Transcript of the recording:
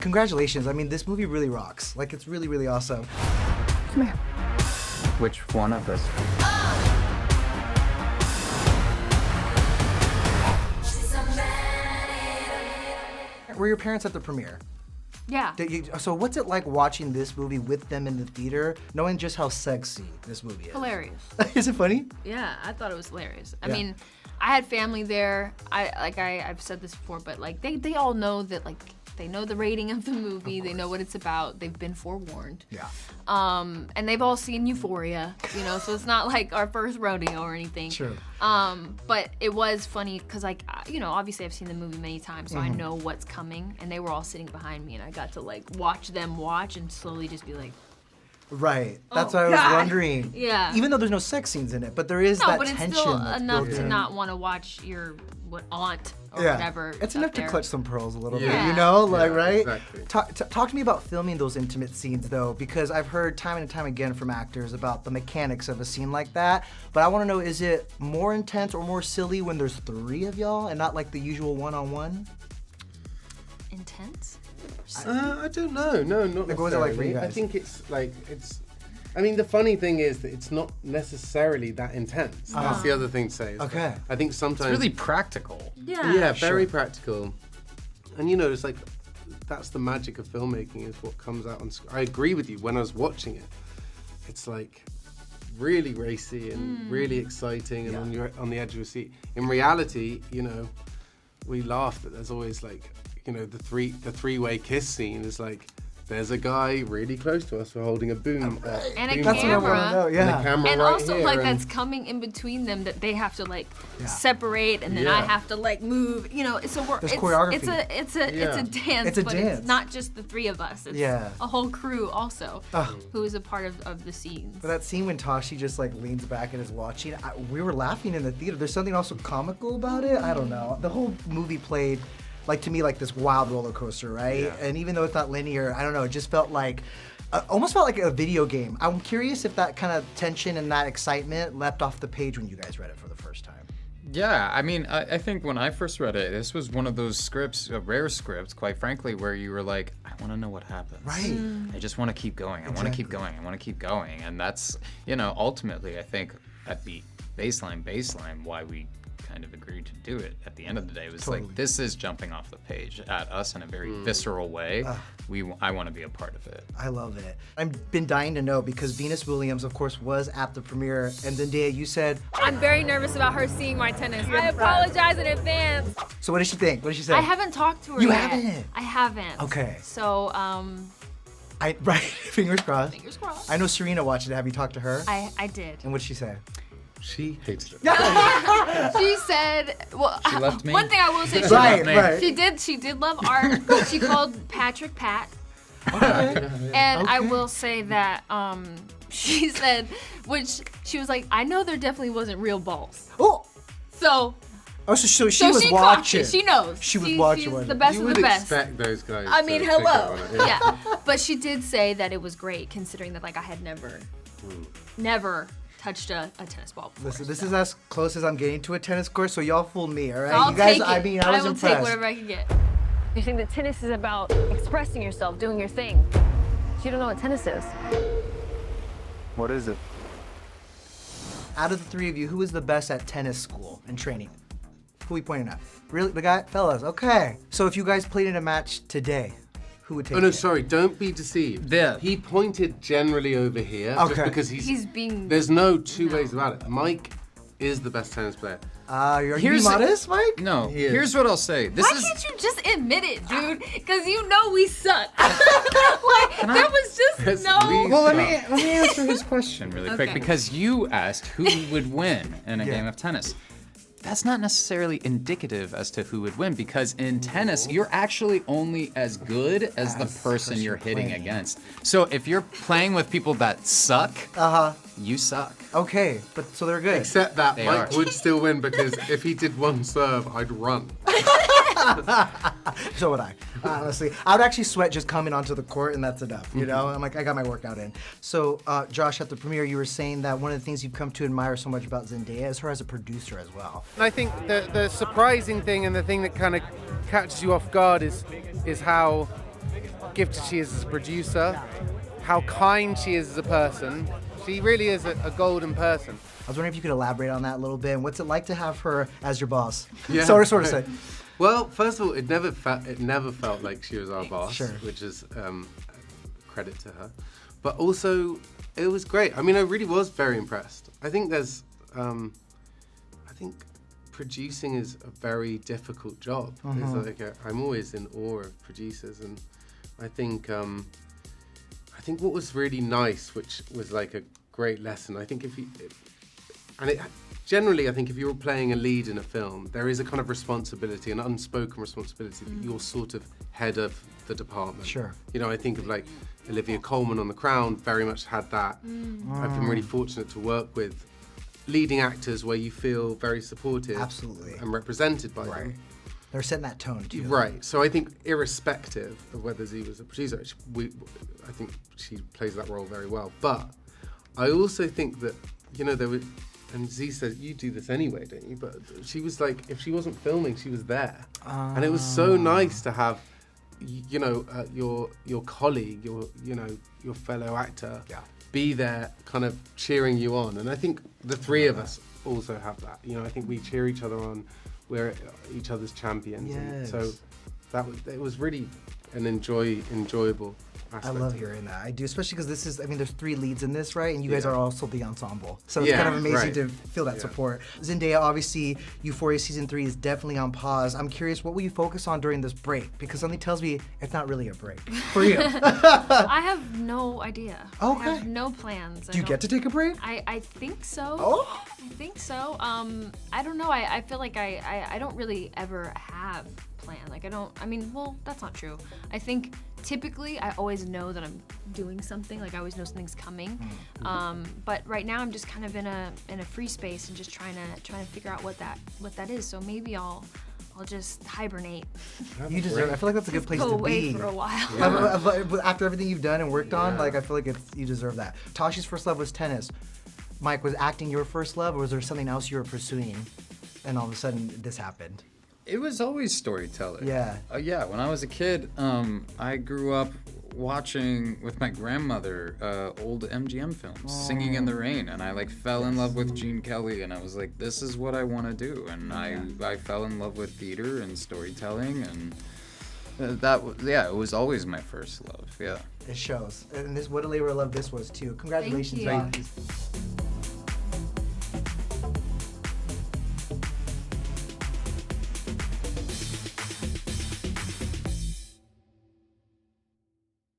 Congratulations. I mean, this movie really rocks. Like, it's really, really awesome. Come here. Which one of us? Were your parents at the premiere? Yeah. So what's it like watching this movie with them in the theater, knowing just how sexy this movie is? Hilarious. Is it funny? Yeah, I thought it was hilarious. I Yeah. mean, I had family there. I've said this before, but like they all know that, like, they know the rating of the movie. They know what it's about. They've been forewarned. Yeah. And they've all seen Euphoria, you know, so it's not like our first rodeo or anything. True. But it was funny because, like, you know, obviously I've seen the movie many times, so I know what's coming. And they were all sitting behind me, and I got to like watch them watch and slowly just be like, Right. That's Oh, what I was God. wondering. Yeah. Even though there's no sex scenes in it, but there is no, that but it's tension. still that's enough built to in. not want to watch your aunt or Yeah. whatever. It's up enough to there. clutch some pearls a little bit, Yeah. you know? Like, Yeah, right? exactly. Talk to me about filming those intimate scenes, though, because I've heard time and time again from actors about the mechanics of a scene like that. But I want to know, is it more intense or more silly when there's 3 of y'all and not like the usual one-on-one? Intense? I don't know. No, not Like, what was it like for you necessarily. I guys? think I mean, the funny thing is that it's not necessarily that intense. That's the other thing to say. is that Okay. I think sometimes. It's really practical. Yeah, very practical. And you know, it's like, that's the magic of filmmaking, is what comes out on screen. I agree with you. When I was watching it, it's like really racy and really exciting and on the edge of your seat. In reality, you know, we laugh that there's always like, you know, the three-way kiss scene is like, there's a guy really close to us, we're holding a boom. And a boom That's what I want to Camera. know, And yeah. the camera And right also, here, like, and- that's coming in between them that they have to, like, Yeah. separate, and then I Yeah. have to, like, move, you know, so There's choreography. it's a Yeah. dance, It's a but dance. it's not just the 3 of us. It's Yeah. a whole crew also, Ugh. who is a part of the scenes. But that scene when Tashi just like leans back and is watching, we were laughing in the theater. There's something also comical about it. I don't know. The whole movie played, like, to me, like this wild roller coaster, right? Yeah. And even though it's not linear, I don't know. It just felt like, almost felt like a video game. I'm curious if that kind of tension and that excitement leapt off the page when you guys read it for the first time. Yeah, I mean, I think when I first read it, this was one of those scripts, a rare script, quite frankly, where you were like, I want to know what happens. Right. I just want to keep going. I want to keep going. I want to keep going. And that's, you know, ultimately, I think at the baseline, why we kind of agreed to do it at the end of the day was Totally. like, this is jumping off the page at us in a very visceral way. I want to be a part of it. I love it. I've been dying to know because Venus Williams, of course, was at the premiere. And Zendaya, you said, I'm very nervous about her seeing my tennis. I apologize in advance. so what did she think? What did she say? I haven't talked to her You yet. haven't? I haven't. Okay. So, Right, fingers crossed. fingers crossed. I know Serena watched it. Have you talked to her? I did. And what did she say? She hated it. She said, well, She left me? one thing I will say, she, Right, me. right. she did love art. She called Patrick Pat. And I Okay. will say that she said, which she was like, I know there definitely wasn't real balls. Oh, So so she so was she watching. She knows. She was watching. She's wasn't the it? best You of would the best. expect those guys. I mean, to pick up hello. on it, Yeah, but she did say that it was great considering that, like, I had never touched a tennis ball before. Listen, this is as close as I'm getting to a tennis course, so y'all fooled me, all right? I'll you guys, take it. I mean, I was will impressed. take whatever I can get. You think that tennis is about expressing yourself, doing your thing. You don't know what tennis is. What is it? Out of the 3 of you, who is the best at tennis school and training? Who are we pointing at? Really? The guy? Fellas, okay. So if you guys played in a match today, who would take Oh no, it? sorry, don't be deceived. Yeah. He pointed generally over here Okay. just because He's being. there's no two ways about it. Mike is the best tennis player. Are you being Here's the- modest, Mike? No, He is. here's what I'll say. This Why is can't you just admit it, dude? Because you know we suck. Like, there was just Yes, no. we- Well, let me answer his question really quick Okay. because you asked who would win in a Yeah. game of tennis. That's not necessarily indicative as to who would win because in tennis, you're actually only as good as the person you're hitting playing. against. So if you're playing with people that suck, you suck. Okay, but so they're good. Except that They Mike are. would still win because if he did one serve, I'd run. So would I. Honestly, I would actually sweat just coming onto the court, and that's enough. You know, I'm like, I got my workout in. So, Josh, at the premiere, you were saying that one of the things you've come to admire so much about Zendaya is her as a producer as well. And I think the surprising thing and the thing that kind of catches you off guard is how gifted she is as a producer, how kind she is as a person. She really is a golden person. I was wondering if you could elaborate on that a little bit. And what's it like to have her as your boss? Yeah. sort of say. Well, first of all, it never felt like she was our boss, Sure. which is credit to her. But also, it was great. I mean, I really was very impressed. I think producing is a very difficult job. It's like I'm always in awe of producers, and I think what was really nice, which was like a great lesson. I think generally, I think if you're playing a lead in a film, there is a kind of responsibility, an unspoken responsibility that you're sort of head of the department. Sure. You know, I think of like Olivia Colman on The Crown very much had that. I've been really fortunate to work with leading actors where you feel very supported Absolutely. and represented by them. They're setting that tone too. Right. So I think irrespective of whether Z was a producer, I think she plays that role very well. But I also think that, you know, there were, and Z said, you do this anyway, don't you? But she was like, if she wasn't filming, she was there. And it was so nice to have, you know, your colleague, your fellow actor, be there kind of cheering you on. And I think the three of us also have that. You know, I think we cheer each other on. We're each other's champions. And so it was really an enjoyable aspect. I love hearing that. I do, especially because there's 3 leads in this, right? And you guys are also the ensemble. So it's kind of amazing to feel that support. Zendaya, obviously, Euphoria Season 3 is definitely on pause. I'm curious, what will you focus on during this break? Because something tells me it's not really a break for you. I have no idea. Okay. I have no plans. Do you get to take a break? I think so. Oh? I think so. I don't know. I feel like I don't really ever have plan. Like that's not true. I think typically I always know that I'm doing something. Like I always know something's coming. But right now I'm just kind of in a free space and just trying to figure out what that is. So maybe I'll just hibernate. You deserve it. I feel like that's a good place Go to away be. for a while. After everything you've done and worked on, like I feel like you deserve that. Tashi's first love was tennis. Mike, was acting your first love, or was there something else you were pursuing, and all of a sudden this happened? It was always storytelling. Yeah. When I was a kid, I grew up watching with my grandmother old MGM films, Singing in the Rain, and I fell in love with Gene Kelly, and I was like, this is what I want to do, and I fell in love with theater and storytelling, and it was always my first love. Yeah. It shows, and what a labor of love this was too. Congratulations, Thank guys.